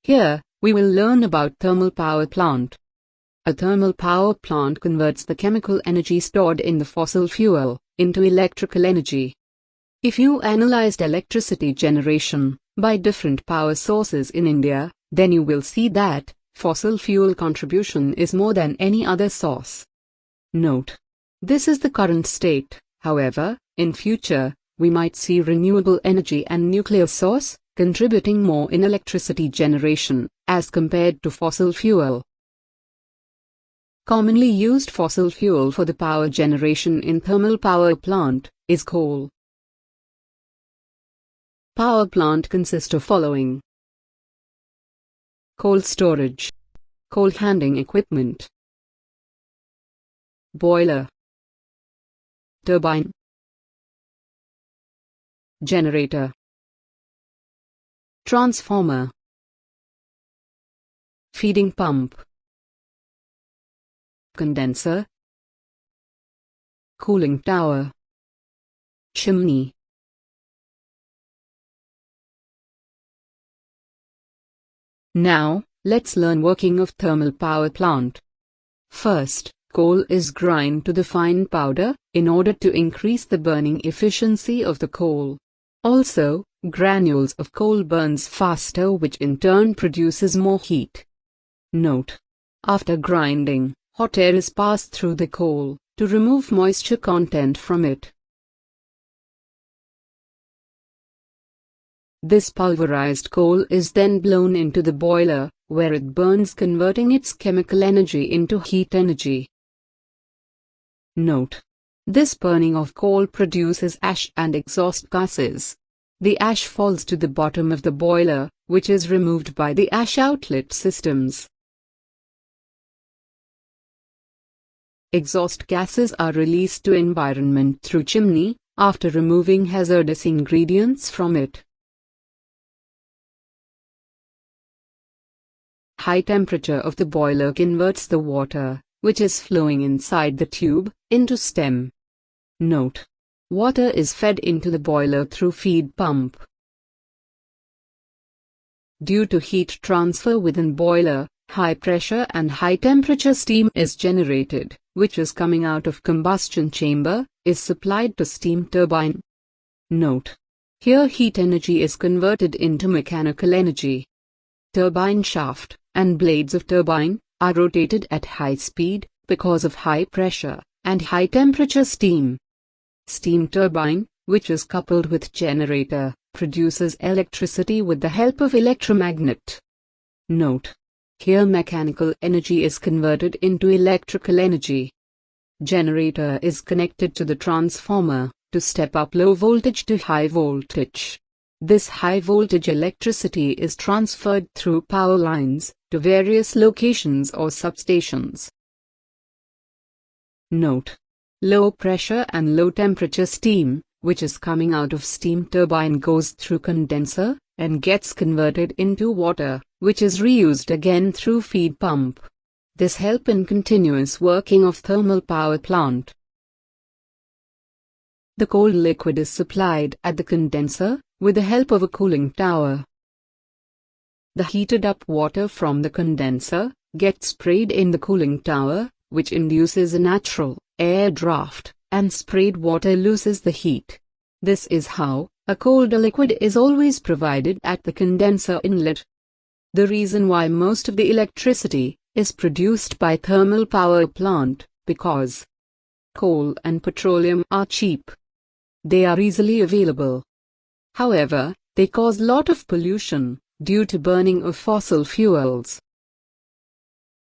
Here, we will learn about thermal power plant. A thermal power plant converts the chemical energy stored in the fossil fuel into electrical energy. If you analyzed electricity generation by different power sources in India, then you will see that fossil fuel contribution is more than any other source. Note: this is the current state. However, in future, we might see renewable energy and nuclear source contributing more in electricity generation as compared to fossil fuel. Commonly used fossil fuel for the power generation in thermal power plant is coal. Power plant consists of following: coal storage, coal handling equipment, boiler, turbine, generator, transformer, feeding pump, condenser, cooling tower, chimney. Now, let's learn working of thermal power plant. First, coal is ground to the fine powder in order to increase the burning efficiency of the coal. Also, granules of coal burns faster, which in turn produces more heat. Note: after grinding, hot air is passed through the coal to remove moisture content from it. This pulverized coal is then blown into the boiler, where it burns, converting its chemical energy into heat energy. Note: this burning of coal produces ash and exhaust gases. The ash falls to the bottom of the boiler, which is removed by the ash outlet systems. Exhaust gases are released to environment through chimney after removing hazardous ingredients from it. High temperature of the boiler converts the water, which is flowing inside the tube, into steam. Note: water is fed into the boiler through feed pump. Due to heat transfer within boiler, high pressure and high temperature steam is generated, which is coming out of combustion chamber, is supplied to steam turbine. Note: here heat energy is converted into mechanical energy. Turbine shaft and blades of turbine are rotated at high speed because of high pressure and high temperature steam. Steam turbine, which is coupled with generator, produces electricity with the help of electromagnet. Note: here mechanical energy is converted into electrical energy. Generator is connected to the transformer to step up low voltage to high voltage. This high voltage electricity is transferred through power lines to various locations or substations. Note: low pressure and low temperature steam, which is coming out of steam turbine, goes through condenser and gets converted into water, which is reused again through feed pump. This helps in continuous working of thermal power plant. The cold liquid is supplied at the condenser with the help of a cooling tower. The heated up water from the condenser gets sprayed in the cooling tower, which induces a natural air draft, and sprayed water loses the heat. This is how a cold liquid is always provided at the condenser inlet. The reason why most of the electricity is produced by thermal power plant, because coal and petroleum are cheap. They are easily available. However, they cause lot of pollution due to burning of fossil fuels.